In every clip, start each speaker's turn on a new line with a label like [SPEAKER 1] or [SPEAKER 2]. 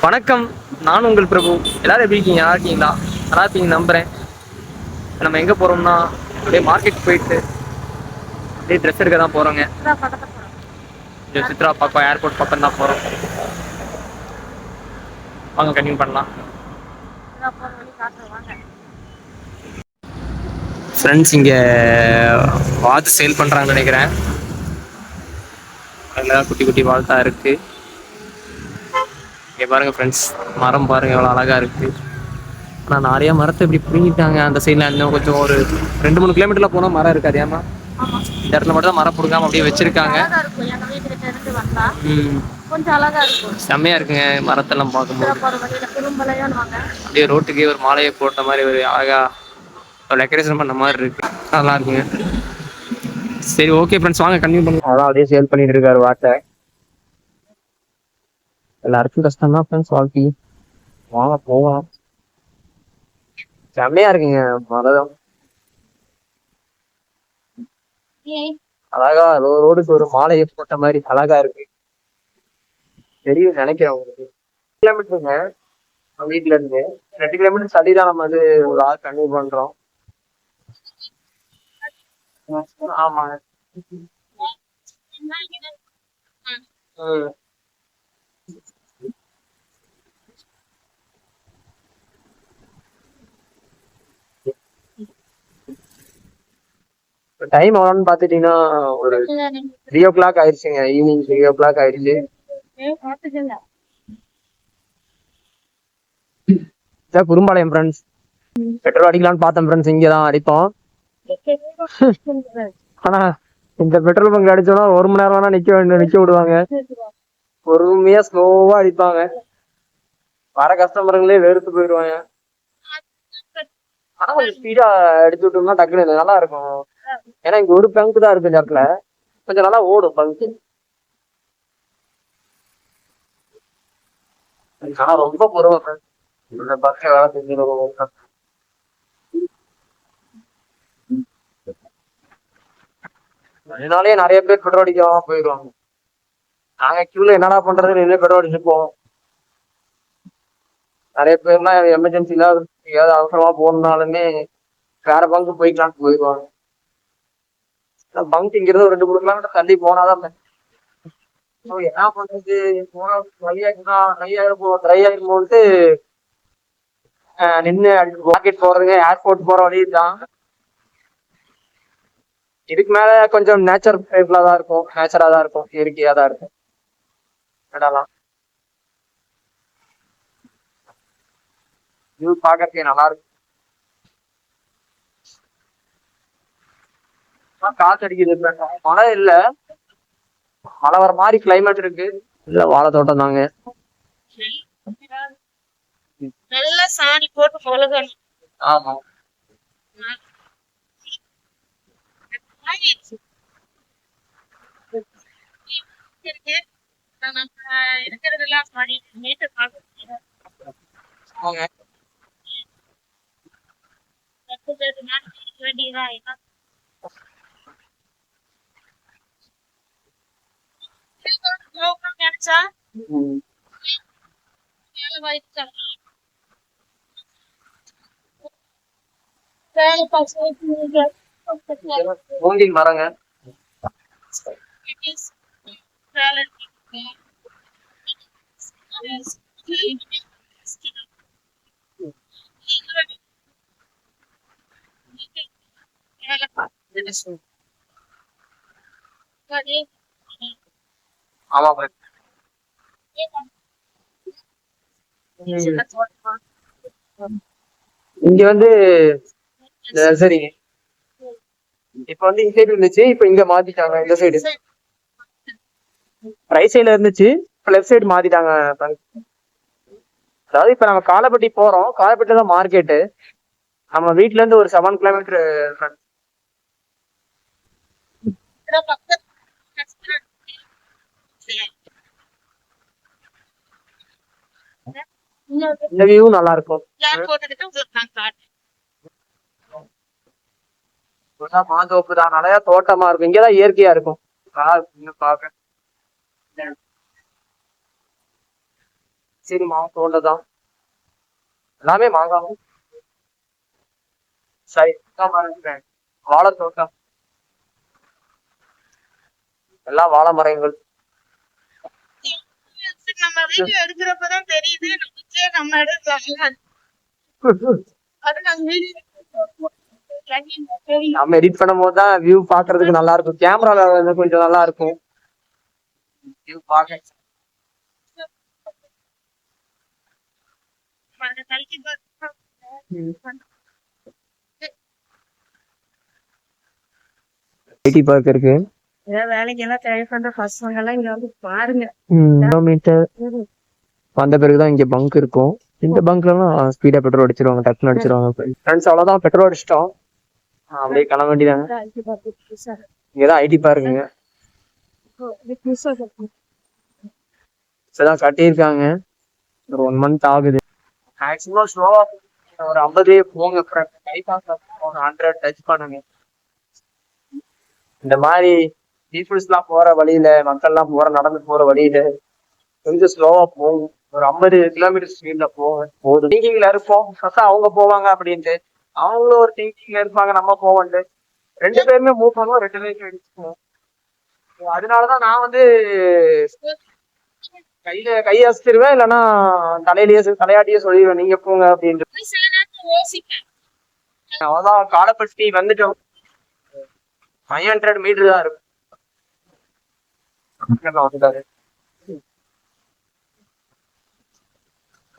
[SPEAKER 1] வணக்கம், நான் உங்கள் பிரபு. எல்லாரும் எப்படி இருக்கீங்க? நல்லா இருக்கீங்களா? நல்லா இருப்பீங்க நம்புறேன். நம்ம எங்கே போகிறோம்னா அப்படியே மார்க்கெட் போயிட்டு அப்படியே ட்ரெஸ் எடுக்க தான் போகிறோங்க. இந்த சித்ரா பக்கம் ஏர்போர்ட் பக்கம் தான் போகிறோம். வாங்க கண்டினியூ பண்ணலாம். ஃப்ரெண்ட்ஸ் இங்கே வாத்து சேல் பண்ணுறாங்கன்னு நினைக்கிறேன். அதில் குட்டி குட்டி வால் தான் இருக்குது. இங்கே பாருங்கள் ஃப்ரெண்ட்ஸ், மரம் பாருங்கள் எவ்வளோ அழகாக இருக்குது. ஆனால் நிறைய மரத்தை இப்படி பிடிங்கிட்டாங்க. அந்த சைடில் இன்னும் கொஞ்சம் ஒரு 2-3 கிலோமீட்டரில் போனால் மரம் இருக்காது. ஏமா இந்த இடத்துல மட்டும் தான் மரம் பிடுங்காம அப்படியே வச்சிருக்காங்க. செம்மையா இருக்குங்க மரத்தெல்லாம் பார்க்கும்போது. அப்படியே ரோட்டுக்கே ஒரு மாலையை போட்ட மாதிரி ஒரு அழகா டெக்கரேஷன் பண்ண மாதிரி இருக்கு. நல்லா இருக்குங்க. சரி, ஓகே ஃப்ரெண்ட்ஸ், வாங்க கண்டினியூ பண்ணுங்க. அதான் அப்படியே சேல் பண்ணிட்டு இருக்காரு வாட்டை. எல்லாருக்கும் கஷ்டம் தான் ஃப்ரெண்ட்ஸ் வாழ்க்கை. வாங்க போகலாம். செம்மையா இருக்குங்க மரம். அழகா ரோடுக்கு ஒரு மாலையை போட்ட மாதிரி அழகா இருக்கு. தெரியும் நினைக்கிறேன் உங்களுக்கு. கிலோமீட்டருங்க வீட்டுல இருந்து 2 கிலோமீட்டர் தள்ளிதான் நம்ம வந்து ஒரு ஆள் கன்வியூ பண்றோம். ஆமா. டைம் எவ்வளோன்னு பாத்துட்டீங்கன்னா ஒரு 3 o'clock ஆயிடுச்சுங்க. ஈவினிங் 3 o'clock ஆயிடுச்சு. குறும்பாளையம் ஃப்ரெண்ட்ஸ். பெட்ரோல் அடிக்கலாம்னு பார்த்தேன் ஃப்ரெண்ட்ஸ், இங்கதான் அடிப்போம். ஆனா இந்த பெட்ரோல் பங்க் அடிச்சோம்னா 1 மணி நேரம் வேணா நிக்க விடுவாங்க. பொறுமையா ஸ்லோவா அடிப்பாங்க. வர கஸ்டமருங்களே வெறுத்து போயிடுவாங்க. ஆனா கொஞ்சம் ஸ்பீடா அடிச்சு விட்டோம்னா டக்குனு நல்லா இருக்கும். ஏன்னா இங்க ஒரு பங்க் தான் இருக்கு இந்த இடத்துல. கொஞ்சம் நல்லா ஓடும் பங்க். ஆனா ரொம்ப பொறுமை. இந்த பஸ் வேலை செஞ்சிருவோம். அதனாலயே நிறைய பேர் பெட்ரோல் அடிக்காம போயிடுவாங்க. நாங்க கியூல என்னடா பண்றதுன்னு என்ன பெட்ரோல் அடிச்சுப்போம். நிறைய பேர்லாம் எமர்ஜென்சில ஏதாவது அவசரமா போகணும்னாலுமே வேற பங்கு போய்க்கலான்னு போயிடுவாங்க. பங்க் இங்கிருந்து ஒரு 2-3 கிலோமீட்டர் தள்ளி போனாதான் என்ன பண்றது. போன ட்ரை ஆயிருமோன்ட்டு நின்று மார்க்கெட் போறதுங்க. ஏர்போர்ட் போற வழி தான். இதுக்கு மேல கொஞ்சம் நேச்சரா தான் இருக்கும். நேச்சரா தான் இருக்கும். இயற்கையா தான் இருக்கும் இடம்லாம். இது பாக்கறதுக்கு நல்லா இருக்கும். காத்து அடிக்குது. மழை இல்ல, மழை வர மாதிரி கிளைமேட் இருக்கு. இல்ல வாழை தோட்டம் தாங்க.
[SPEAKER 2] நல்லா சாணி போட்டு பழகணும்.
[SPEAKER 1] ஆமா.
[SPEAKER 2] இருக்கிறதெல்லாம் சாணி நீட்டு வேண்டியதான். நினைச்சா
[SPEAKER 1] மூங்கில் மரங்க. ஆமா. இங்க வந்து சரிங்க. இப்ப வந்து இந்த சைடு இருந்துச்சு, இப்ப இங்க மாத்திட்டாங்க. இந்த சைடு ரைட் சைடுல இருந்துச்சு, இப்ப லெஃப்ட் சைடு மாத்திட்டாங்க. அதாவது இப்ப நம்ம காலப்பட்டி போறோம். காலப்பட்டில தான் மார்க்கெட்டு. நம்ம வீட்டுல இருந்து ஒரு 7 கிலோமீட்டர். இந்த வியூ நல்லா இருக்கும். மாந்தோப்பு தான், நிறைய தோட்டமா இருக்கும். இங்கதான் இயற்கையா இருக்கும். பாக்க சரி மாங்கோண்ட தான் எல்லாமே மாங்காவும் சரி வாழை தோட்டம் எல்லாம் வாழை மரங்கள்.
[SPEAKER 2] நம்ம வீடியோ எடுக்கிறப்பதான் தெரியுது நமக்கே நம்ம எடுக்கலாம். அது நாங்க வீடியோ
[SPEAKER 1] நம்ம எடிட் பண்ணும் போதுதான் வியூ பாக்குறதுக்கு நல்லா இருக்கும். கேமரால கொஞ்சம் நல்லா இருக்கும் வியூ பாக்க. ஐடி பார்க் இருக்கு.
[SPEAKER 2] வேலைக்கெல்லாம் ட்ரை பண்ற பசங்க எல்லாம் இங்க வந்து பாருங்க.
[SPEAKER 1] கிலோமீட்டர் வந்த பிறகுதான் இங்க பங்க் இருக்கும். இந்த பங்க்ல எல்லாம் ஸ்பீடா பெட்ரோல் அடிச்சிருவாங்க, டக்குன்னு அடிச்சிருவாங்க. ஃப்ரெண்ட்ஸ் அவ்வளவுதான், பெட்ரோல் அடிச்சிட்டோம், அப்படியே கிளம்ப வேண்டியதாங்க. இங்கதான் ஐடி பார்க்குங்க, இப்பதான் கட்டியிருக்காங்க, ஒரு 1 month ஆகுது. மேக்ஸிமம் ஸ்லோவா ஒரு 50 போங்க, 100 டச் பண்ணுங்க. இந்த மாதிரி பீப்புள்ஸ் எல்லாம் போற வழியில, மக்கள் எல்லாம் நடந்து போற வழியில கொஞ்சம் ஸ்லோவா போகும். ஒரு 50 கிலோமீட்டர் ஸ்பீட்ல போதும். திங்கிங்ல இருப்போம் அவங்க போவாங்க அப்படின்ட்டு, அவங்களும் ஒரு திங்கிங்ல இருப்பாங்க நம்ம போவோம்ட்டு. 2 பேருமே மூவ் பண்ணுவோம், 2 பேருமே அடிச்சுக்குவோம். அதனாலதான் நான் வந்து கையை அசைச்சிருவேன், இல்லைன்னா தலையாட்டியே சொல்லிடுவேன் நீங்க போங்க அப்படின்ட்டு. அவ்வளவுதான், காலப்பட்டி வந்துட்டோம். 500 மீட்டர் தான் இருக்கும்.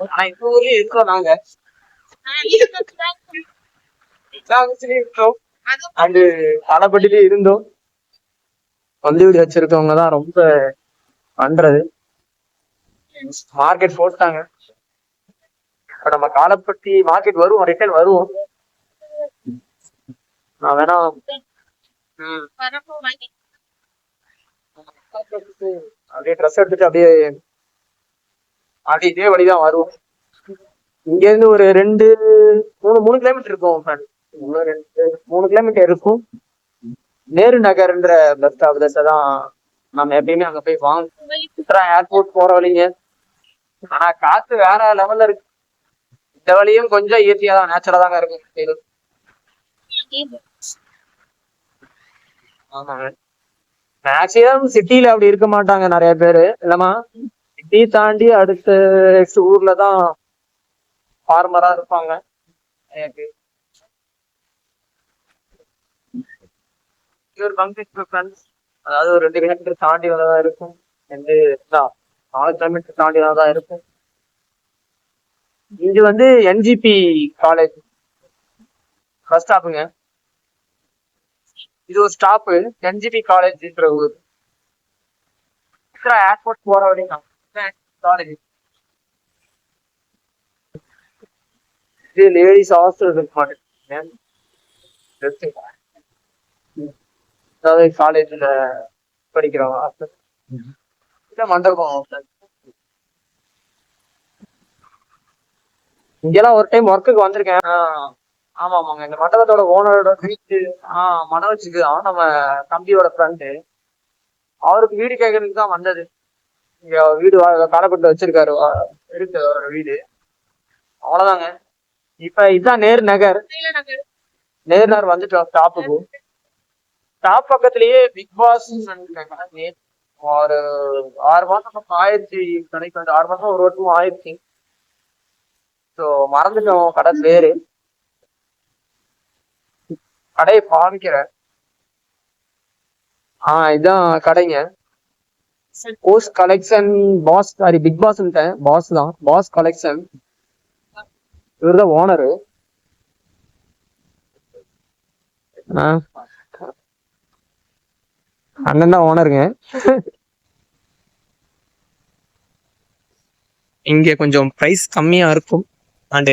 [SPEAKER 1] ஆனா இப்ப ஊர்லயே இருக்கோம் நாங்க, இருக்கோம் அண்ட் காலப்பட்டிலே இருந்தோம். வந்து வீடு வச்சிருக்கவங்க தான் ரொம்ப பண்றது. மார்க்கெட் போட்டாங்க, இப்ப நம்ம காலப்பட்டி மார்க்கெட் வருவோம், ரிட்டர்ன் வருவோம். நான் வேணா அப்படியே ட்ரெஸ் எடுத்துட்டு அப்படியே இதே வழிதான் வருவோம். இங்க இருந்து ஒரு 3 கிலோமீட்டர் இருக்கும், 3 கிலோமீட்டர் இருக்கும். நேரு நகர்ன்ற பஸ் ஸ்டாப்ல தான் நம்ம எப்பயுமே அங்க போய் வாங்க. ஏர்போர்ட் போற வழிங்க, ஆனா காத்து வேற லெவல்ல இருக்கு. இந்த வழியும் கொஞ்சம் இயற்கையா தான், நேச்சுரலா தாங்க இருக்கும். ஆமாங்க, மேக்சிமம் சிட்டில அப்படி இருக்க மாட்டாங்க நிறைய பேரு, இல்லமா சிட்டி தாண்டி அடுத்த ஊர்லதான் ஃபார்மரா இருப்பாங்க. அதாவது ஒரு 2 கிலோமீட்டர் தாண்டி வந்ததான் இருக்கும், 4 கிலோமீட்டர் தாண்டி வந்ததான் இருக்கும். இது வந்து என்ஜிபி காலேஜ் பஸ் ஸ்டாப்புங்க. இது ஒரு ஸ்டாப்பு, என்ஜிபி காலேஜ்ன்ற ஊர். ஏர்போர்ட் போற வரைக்கும் காலேஜ். இது லேடிஸ் ஹாஸ்டல் இருக்கு, அதாவது காலேஜ்ல படிக்கிறவங்க ஹாஸ்டல். மண்டபம் இங்கெல்லாம் ஒரு டைம் ஒர்க்குக்கு வந்திருக்கேன். ஆமா ஆமாங்க, இந்த மண்டபத்தோட ஓனரோட வீட்டு மண்டபத்துக்குதான் நம்ம தம்பியோட ஃப்ரெண்டு, அவருக்கு வீடு கேட்கறதுக்கு தான் வந்தது. இங்க வீடு காலப்பட்டு வச்சிருக்காரு, இருக்கு அவரோட வீடு. அவ்வளவுதாங்க. இப்ப இதுதான் நேரு நகர். நேரு நகர் வந்துட்டோம் ஸ்டாப்புக்கு. ஸ்டாப் பக்கத்திலேயே பிக் பாஸ் ஒரு 6 மாசம் ஆயிடுச்சு, கடைக்கு 6 மாசம் ஒரு வருஷம் ஆயிடுச்சு. ஸோ மறந்துட்டோம் கடை பேரு. கடையை காமிக்கிறேன். இதுதான் கடைங்க, Boss Collection. Boss sorry, big boss boss தான், பாஸ் கலெக்ஷன். இவர்தான் ஓனரு. அண்ணன் தான் ஓனருங்க. இங்க கொஞ்சம் பிரைஸ் கம்மியா இருக்கும் அண்ட்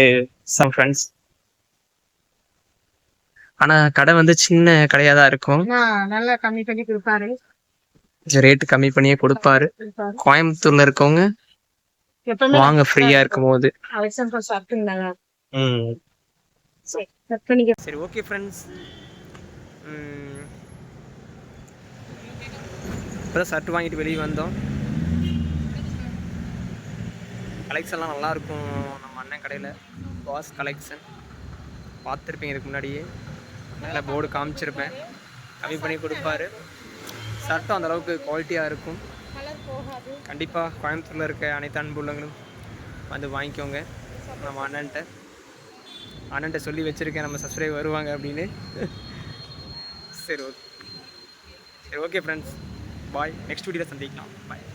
[SPEAKER 1] சம் ஃப்ரெண்ட்ஸ், ஆனா கடை வந்து சின்ன கடையா தான் இருக்கும்.
[SPEAKER 2] நல்லா கம்மி பண்ணி கொடுப்பாரு,
[SPEAKER 1] ரேட் கம்மி பண்ணியே கொடுப்பாரு. கோயம்புத்தூர்ல இருக்கவங்க வாங்க, ஃப்ரீயா இருக்கும் போது. சரி, ஓகே ஃப்ரெண்ட்ஸ், இப்பதான் ஷர்ட் வாங்கிட்டு வெளியே வந்தோம். கலெக்ஷன்லாம் நல்லாயிருக்கும் நம்ம அண்ணன் கடையில். பாஸ் கலெக்ஷன் பார்த்துருப்பீங்க இதுக்கு முன்னாடியே, மேலே போர்டு காமிச்சிருப்பேன். கம்மி பண்ணி கொடுப்பாரு. ஷர்ட்டும் அந்தளவுக்கு குவாலிட்டியாக இருக்கும். கண்டிப்பாக கோயம்புத்தூரில் இருக்க அனைத்து அன்பு உள்ளவங்களும் வந்து வாங்கிக்கோங்க. நம்ம அண்ணன்ட்ட சொல்லி வச்சுருக்கேன் நம்ம சப்ஸ்கிரைப் வருவாங்க அப்படின்னு. சரி ஓகே ஃப்ரெண்ட்ஸ், பாய். நெக்ஸ்ட் வீடியோவில் சந்திக்கலாம். பாய்.